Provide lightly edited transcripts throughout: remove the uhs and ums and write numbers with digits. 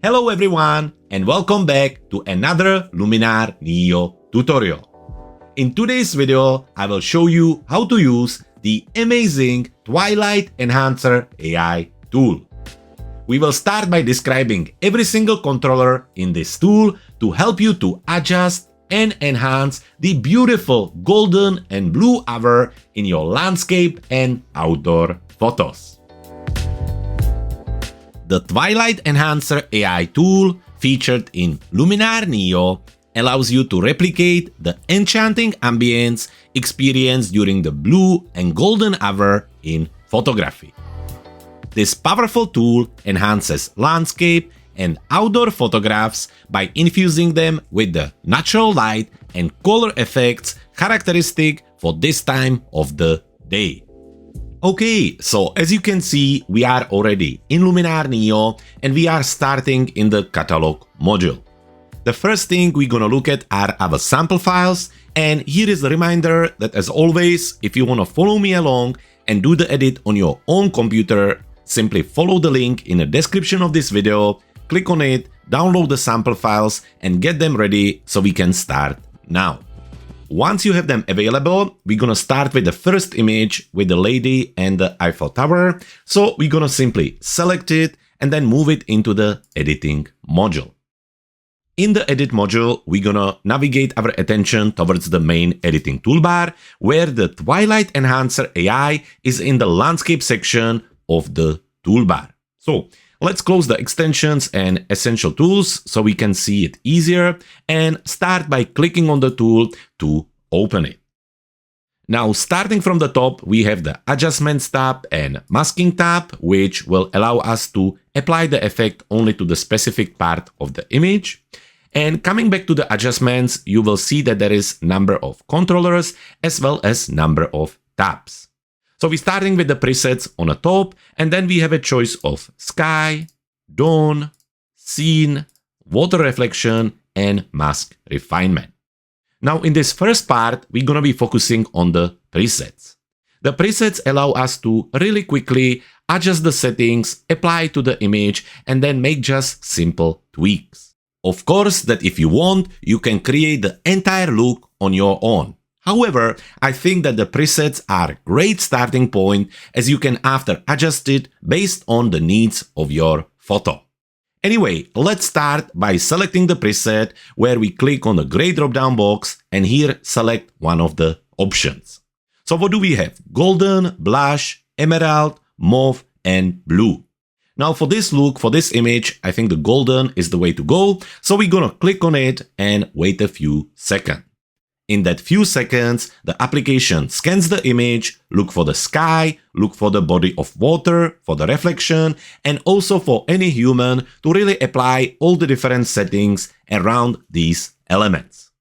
Hello everyone and welcome back to another Luminar NEO tutorial. In today's video, I will show you how to use the amazing Twilight Enhancer AI tool. We will start by describing every single controller in this tool to help you to adjust and enhance the beautiful golden and blue hour in your landscape and outdoor photos. The Twilight Enhancer AI tool, featured in Luminar NEO, allows you to replicate the enchanting ambience experienced during the blue and golden hour in photography. This powerful tool enhances landscape and outdoor photographs by infusing them with the natural light and color effects characteristic for this time of the day. Okay, so as you can see, we are already in Luminar NEO and we are starting in the catalog module. The first thing we're gonna look at are our sample files, and here is a reminder that, as always, if you wanna follow me along and do the edit on your own computer, simply follow the link in the description of this video, click on it, download the sample files and get them ready so we can start now. Once you have them available, we're gonna start with the first image with the lady and the Eiffel Tower. So we're gonna simply select it and then move it into the editing module. In the edit module, we're gonna navigate our attention towards the main editing toolbar, where the Twilight Enhancer AI is in the landscape section of the toolbar. So let's close the extensions and essential tools so we can see it easier, and start by clicking on the tool to open it. Now, starting from the top, we have the Adjustments tab and Masking tab, which will allow us to apply the effect only to the specific part of the image. And coming back to the adjustments, you will see that there is number of controllers as well as number of tabs. So we're starting with the presets on the top, and then we have a choice of sky, dawn, scene, water reflection, and mask refinement. Now in this first part, we're gonna be focusing on the presets. The presets allow us to really quickly adjust the settings, apply to the image, and then make just simple tweaks. Of course, that if you want, you can create the entire look on your own. However, I think that the presets are a great starting point, as you can after adjust it based on the needs of your photo. Anyway, let's start by selecting the preset, where we click on the gray drop-down box and here select one of the options. So what do we have? Golden, blush, emerald, mauve, and blue. Now for this look, for this image, I think the golden is the way to go. So we're gonna click on it and wait a few seconds. In that few seconds, the application scans the image, look for the sky, look for the body of water, for the reflection, and also for any human to really apply all the different settings around these elements.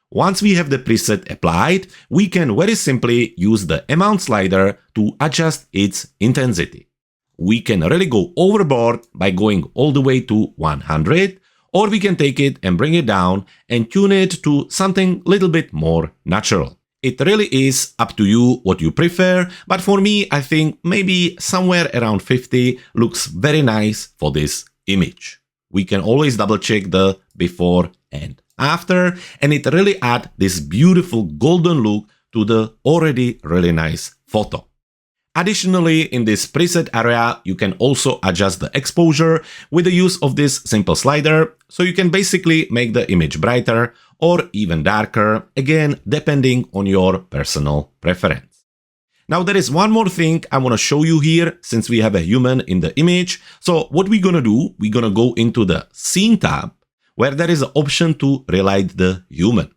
Once we have the preset applied, we can very simply use the amount slider to adjust its intensity. We can really go overboard by going all the way to 100, or we can take it and bring it down and tune it to something a little bit more natural. It really is up to you what you prefer, but for me, I think maybe somewhere around 50 looks very nice for this image. We can always double check the before and after, and it really adds this beautiful golden look to the already really nice photo. Additionally, in this preset area, you can also adjust the exposure with the use of this simple slider, so you can basically make the image brighter or even darker, again, depending on your personal preference. Now, there is one more thing I want to show you here, since we have a human in the image. So what we're gonna do, we're gonna go into the Scene tab, where there is an option to relight the human.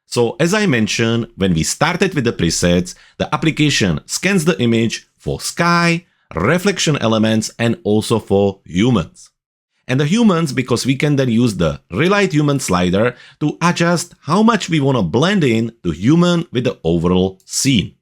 So as I mentioned, when we started with the presets, the application scans the image for sky, reflection elements, and also for humans. And the humans, because we can then use the Relight Human slider to adjust how much we want to blend in the human with the overall scene.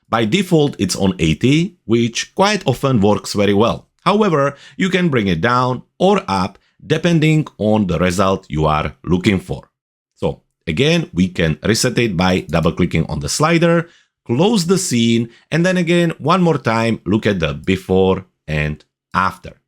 By default, it's on 80, which quite often works very well. However, you can bring it down or up depending on the result you are looking for. So again, we can reset it by double-clicking on the slider, close the scene, and then again, one more time, look at the before and after.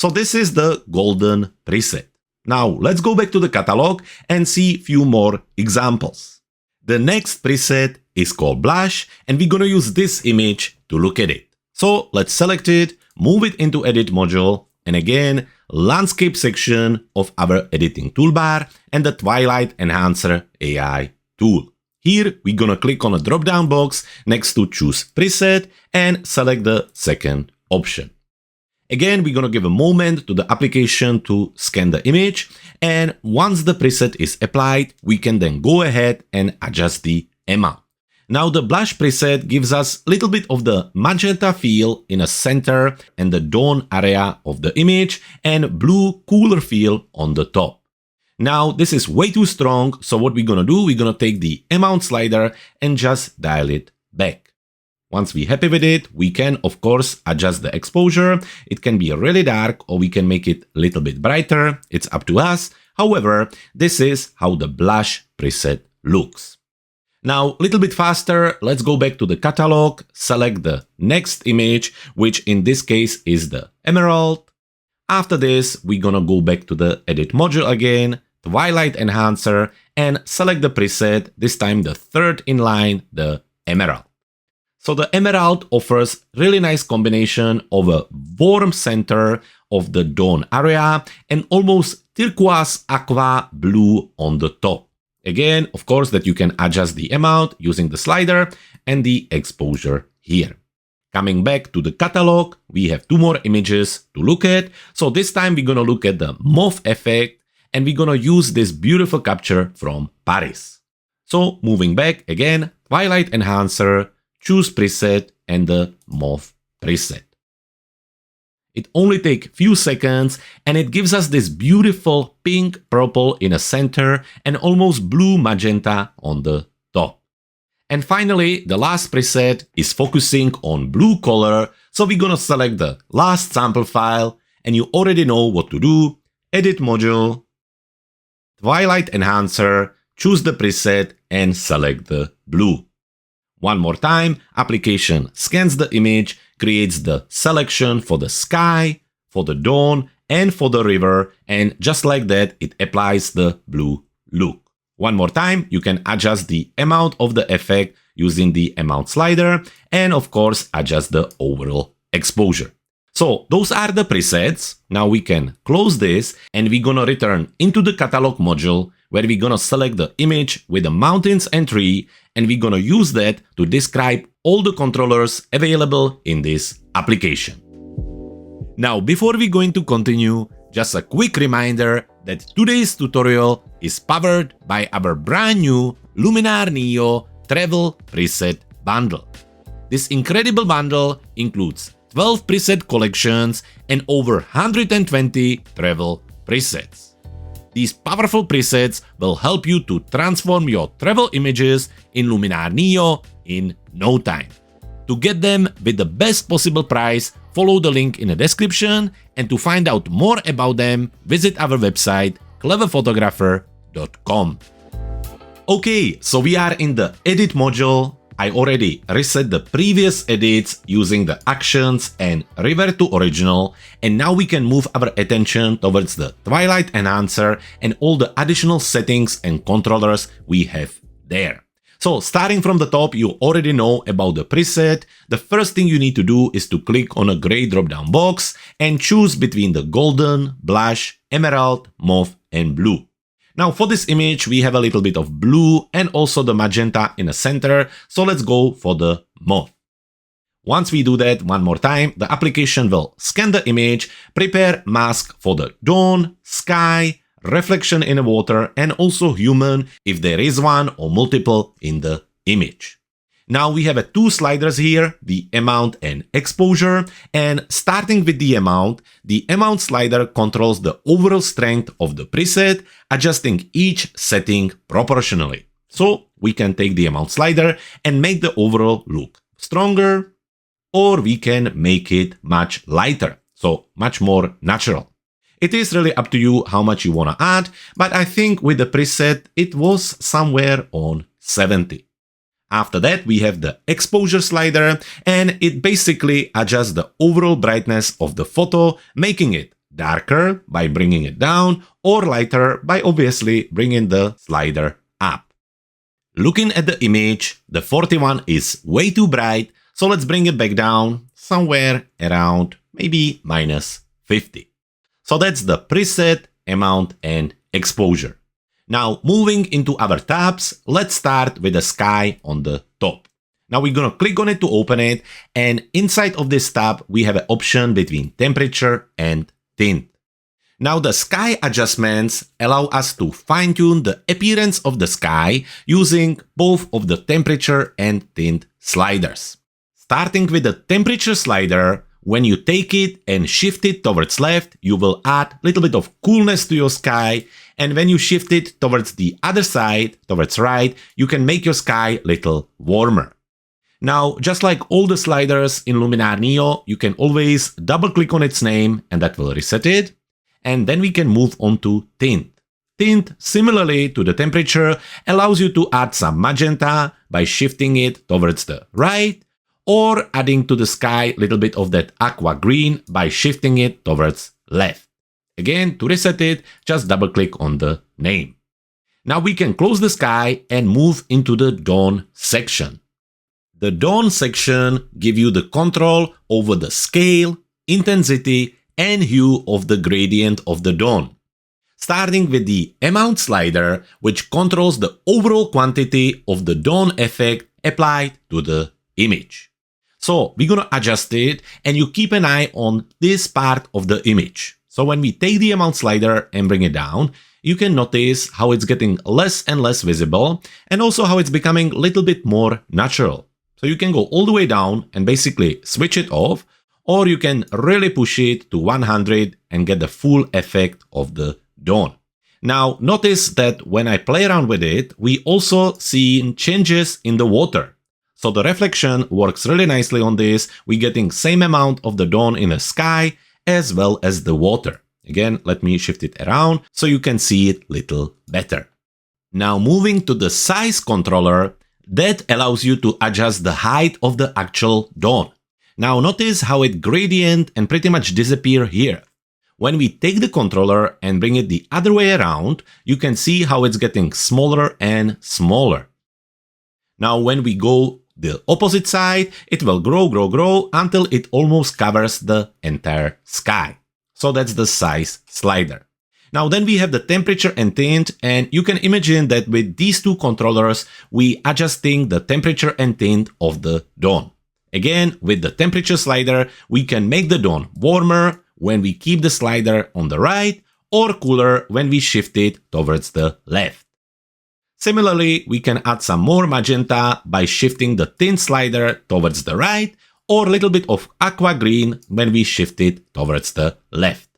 So this is the golden preset. Now let's go back to the catalog and see few more examples. The next preset is called blush, and we're gonna use this image to look at it. So let's select it, move it into edit module, and again, landscape section of our editing toolbar and the Twilight Enhancer AI tool. Here, we're gonna click on a drop-down box next to choose preset and select the second option. Again, we're gonna give a moment to the application to scan the image, and once the preset is applied, we can then go ahead and adjust the amount. Now the blush preset gives us a little bit of the magenta feel in the center and the dawn area of the image, and blue cooler feel on the top. Now this is way too strong, so what we're gonna do, we're gonna take the amount slider and just dial it back. Once we're happy with it, we can of course adjust the exposure. It can be really dark or we can make it a little bit brighter, it's up to us. However, this is how the blush preset looks. Now, a little bit faster, let's go back to the catalog, select the next image, which in this case is the emerald. After this, we're gonna go back to the edit module again, Twilight Enhancer, and select the preset, this time the third in line, the emerald. So the emerald offers really nice combination of a warm center of the dawn area and almost turquoise aqua blue on the top. Again, of course, that you can adjust the amount using the slider and the exposure here. Coming back to the catalog, we have two more images to look at. So this time we're gonna look at the Mauve effect, and we're gonna use this beautiful capture from Paris. So moving back again, Twilight Enhancer, choose preset and the Mauve preset. It only takes few seconds and it gives us this beautiful pink purple in the center and almost blue magenta on the top. And finally, the last preset is focusing on blue color, so we're gonna select the last sample file, and you already know what to do. Edit module, Twilight Enhancer, choose the preset and select the blue. One more time, application scans the image, creates the selection for the sky, for the dawn, and for the river, and just like that, it applies the blue look. One more time, you can adjust the amount of the effect using the amount slider, and of course, adjust the overall exposure. So those are the presets. Now we can close this, and we're gonna return into the catalog module, where we're gonna select the image with the mountains and tree, and we're gonna use that to describe all the controllers available in this application. Now, before we're going to continue, just a quick reminder that today's tutorial is powered by our brand new Luminar NEO Travel Preset Bundle. This incredible bundle includes 12 preset collections and over 120 travel presets. These powerful presets will help you to transform your travel images in Luminar NEO in no time. To get them with the best possible price, follow the link in the description, and to find out more about them, visit our website cleverphotographer.com. Okay, so we are in the edit module. I already reset the previous edits using the actions and revert to original, and now we can move our attention towards the Twilight Enhancer and all the additional settings and controllers we have there. So starting from the top, you already know about the preset. The first thing you need to do is to click on a gray drop-down box and choose between the golden, blush, emerald, mauve, and blue. Now for this image, we have a little bit of blue and also the magenta in the center, so let's go for the mauve. Once we do that one more time, the application will scan the image, prepare mask for the dawn, sky, reflection in the water, and also human if there is one or multiple in the image. Now we have two sliders here, the amount and exposure, and starting with the amount slider controls the overall strength of the preset, adjusting each setting proportionally. So we can take the amount slider and make the overall look stronger, or we can make it much lighter, so much more natural. It is really up to you how much you want to add, but I think with the preset it was somewhere on 70. After that, we have the exposure slider, and it basically adjusts the overall brightness of the photo, making it darker by bringing it down, or lighter by obviously bringing the slider up. Looking at the image, the 41 is way too bright, so let's bring it back down somewhere around maybe -50. So that's the preset, amount, and exposure. Now moving into our tabs, let's start with the sky on the top. Now we're gonna click on it to open it, and inside of this tab we have an option between temperature and tint. Now the sky adjustments allow us to fine-tune the appearance of the sky using both of the temperature and tint sliders. Starting with the temperature slider, when you take it and shift it towards left, you will add a little bit of coolness to your sky, and when you shift it towards the other side, towards right, you can make your sky a little warmer. Now, just like all the sliders in Luminar NEO, you can always double-click on its name and that will reset it. And then we can move on to tint. Tint, similarly to the temperature, allows you to add some magenta by shifting it towards the right, or adding to the sky a little bit of that aqua green by shifting it towards left. Again, to reset it, just double-click on the name. Now we can close the sky and move into the dawn section. The dawn section gives you the control over the scale, intensity, and hue of the gradient of the dawn. Starting with the amount slider, which controls the overall quantity of the dawn effect applied to the image. So we're gonna adjust it, and you keep an eye on this part of the image. So when we take the amount slider and bring it down, you can notice how it's getting less and less visible, and also how it's becoming a little bit more natural. So you can go all the way down and basically switch it off, or you can really push it to 100 and get the full effect of the dawn. Now notice that when I play around with it, we also see changes in the water. So the reflection works really nicely on this. We're getting same amount of the dawn in the sky as well as the water. Again, let me shift it around so you can see it a little better. Now moving to the size controller, that allows you to adjust the height of the actual dawn. Now notice how it gradient and pretty much disappear here. When we take the controller and bring it the other way around, you can see how it's getting smaller and smaller. Now when we go the opposite side, it will grow until it almost covers the entire sky. So that's the size slider. Now then we have the temperature and tint, and you can imagine that with these two controllers, we adjusting the temperature and tint of the dawn. Again, with the temperature slider, we can make the dawn warmer when we keep the slider on the right, or cooler when we shift it towards the left. Similarly, we can add some more magenta by shifting the tint slider towards the right, or a little bit of aqua green when we shift it towards the left.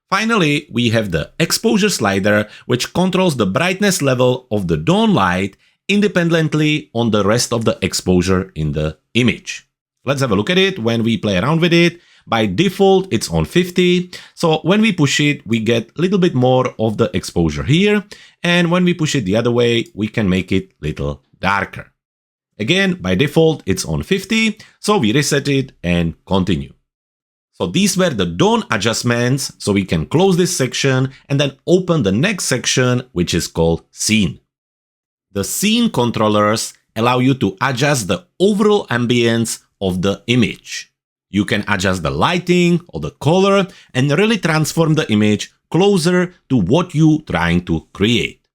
Finally, we have the exposure slider, which controls the brightness level of the dawn light independently on the rest of the exposure in the image. Let's have a look at it when we play around with it. By default, it's on 50. So when we push it, we get a little bit more of the exposure here. And when we push it the other way, we can make it a little darker. Again, by default, it's on 50. So we reset it and continue. So these were the dawn adjustments. So we can close this section and then open the next section, which is called scene. The scene controllers allow you to adjust the overall ambience of the image. You can adjust the lighting or the color and really transform the image closer to what you're trying to create.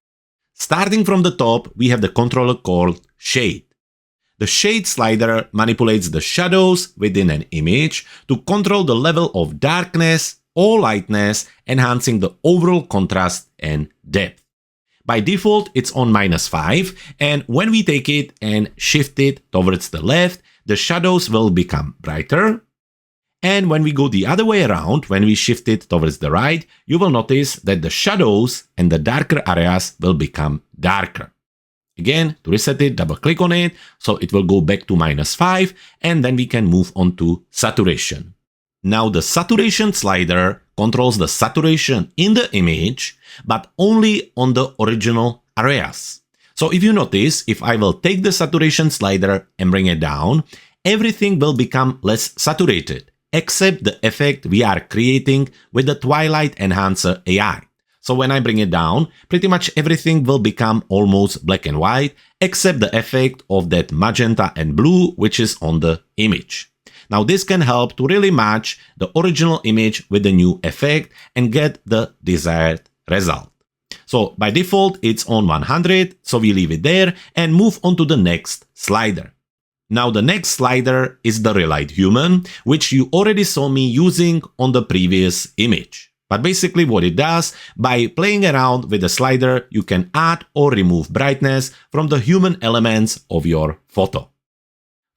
Starting from the top, we have the controller called Shade. The Shade slider manipulates the shadows within an image to control the level of darkness or lightness, enhancing the overall contrast and depth. By default, it's on -5, and when we take it and shift it towards the left, the shadows will become brighter. And when we go the other way around, when we shift it towards the right, you will notice that the shadows and the darker areas will become darker. Again, to reset it, double click on it, so it will go back to -5, and then we can move on to saturation. Now the saturation slider controls the saturation in the image, but only on the original areas. So if you notice, if I will take the saturation slider and bring it down, everything will become less saturated. except the effect we are creating with the Twilight Enhancer AI. So when I bring it down, pretty much everything will become almost black and white, except the effect of that magenta and blue, which is on the image. Now this can help to really match the original image with the new effect and get the desired result. So by default, it's on 100, so we leave it there and move on to the next slider. Now the next slider is the Relight Human, which you already saw me using on the previous image. But basically what it does, by playing around with the slider, you can add or remove brightness from the human elements of your photo.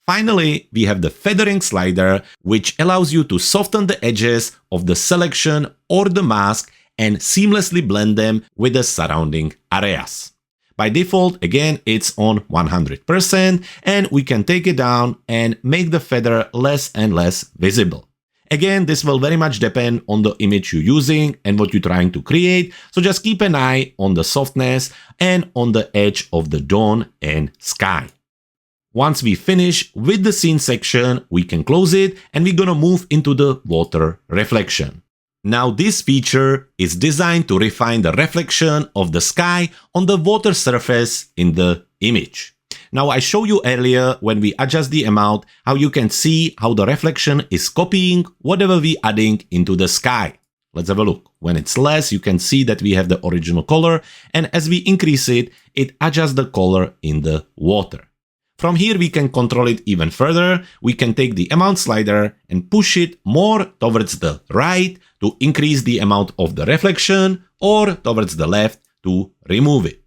Finally, we have the Feathering slider, which allows you to soften the edges of the selection or the mask and seamlessly blend them with the surrounding areas. By default, again, it's on 100%, and we can take it down and make the feather less and less visible. Again, this will very much depend on the image you're using and what you're trying to create, so just keep an eye on the softness and on the edge of the dawn and sky. Once we finish with the scene section, we can close it and we're gonna move into the water reflection. Now this feature is designed to refine the reflection of the sky on the water surface in the image. Now I showed you earlier when we adjust the amount how you can see how the reflection is copying whatever we adding into the sky. Let's have a look. When it's less, you can see that we have the original color, and as we increase it, it adjusts the color in the water. From here we can control it even further. We can take the amount slider and push it more towards the right to increase the amount of the reflection, or towards the left to remove it.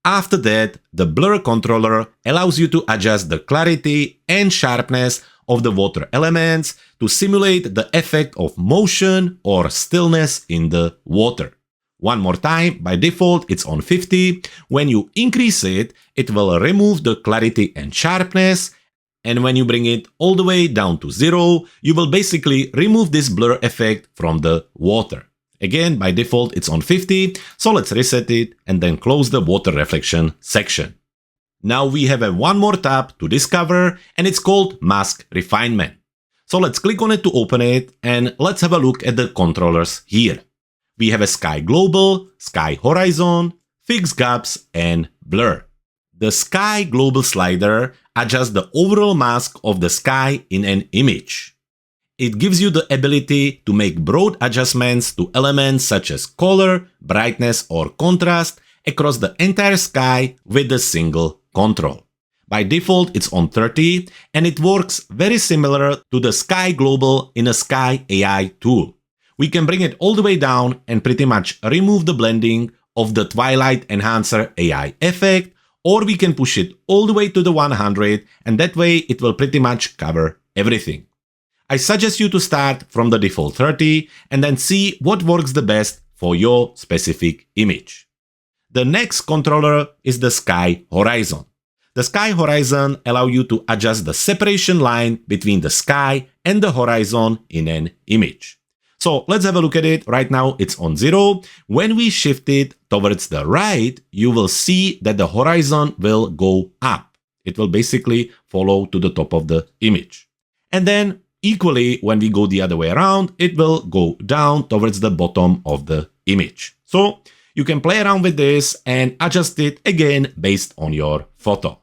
After that, the blur controller allows you to adjust the clarity and sharpness of the water elements to simulate the effect of motion or stillness in the water. One more time, by default it's on 50. When you increase it, it will remove the clarity and sharpness, and when you bring it all the way down to 0, you will basically remove this blur effect from the water. Again, by default it's on 50, so let's reset it and then close the water reflection section. Now we have one more tab to discover, and it's called Mask Refinement. So let's click on it to open it, and let's have a look at the controllers here. We have a Sky Global, Sky Horizon, Fix Gaps, and Blur. The Sky Global slider adjusts the overall mask of the sky in an image. It gives you the ability to make broad adjustments to elements such as color, brightness, or contrast across the entire sky with a single control. By default, it's on 30, and it works very similar to the Sky Global in a Sky AI tool. We can bring it all the way down and pretty much remove the blending of the Twilight Enhancer AI effect, or we can push it all the way to the 100, and that way it will pretty much cover everything. I suggest you to start from the default 30 and then see what works the best for your specific image. The next controller is the Sky Horizon. The Sky Horizon allows you to adjust the separation line between the sky and the horizon in an image. So let's have a look at it. Right now it's on 0. When we shift it towards the right, you will see that the horizon will go up. It will basically follow to the top of the image. And then equally, when we go the other way around, it will go down towards the bottom of the image. So you can play around with this and adjust it again based on your photo.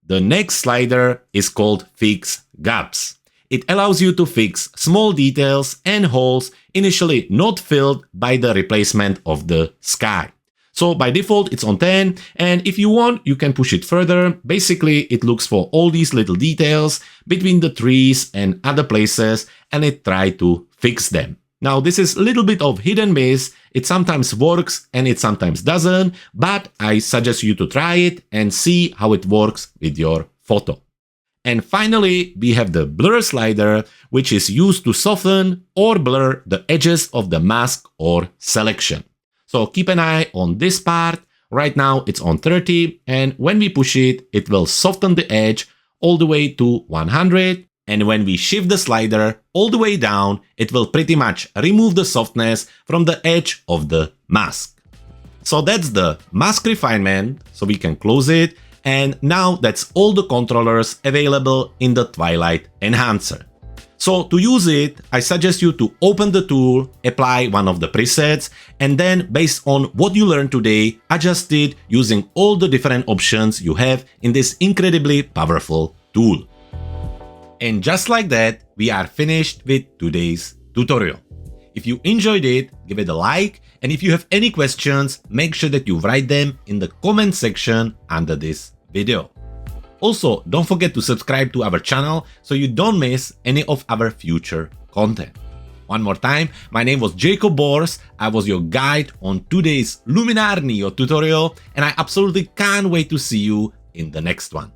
The next slider is called Fix Gaps. It allows you to fix small details and holes initially not filled by the replacement of the sky. So by default it's on 10, and if you want you can push it further. Basically it looks for all these little details between the trees and other places, and it tries to fix them. Now this is a little bit of hit and miss. It sometimes works and it sometimes doesn't, but I suggest you to try it and see how it works with your photo. And finally, we have the blur slider, which is used to soften or blur the edges of the mask or selection. So keep an eye on this part. Right now it's on 30, and when we push it, it will soften the edge all the way to 100. And when we shift the slider all the way down, it will pretty much remove the softness from the edge of the mask. So that's the mask refinement, so we can close it. And now that's all the controllers available in the Twilight Enhancer. So to use it, I suggest you to open the tool, apply one of the presets, and then based on what you learned today, adjust it using all the different options you have in this incredibly powerful tool. And just like that, we are finished with today's tutorial. If you enjoyed it, give it a like, and if you have any questions, make sure that you write them in the comment section under this video. Also, don't forget to subscribe to our channel so you don't miss any of our future content. One more time, my name was Jakub. I was your guide on today's Luminar NEO tutorial, and I absolutely can't wait to see you in the next one.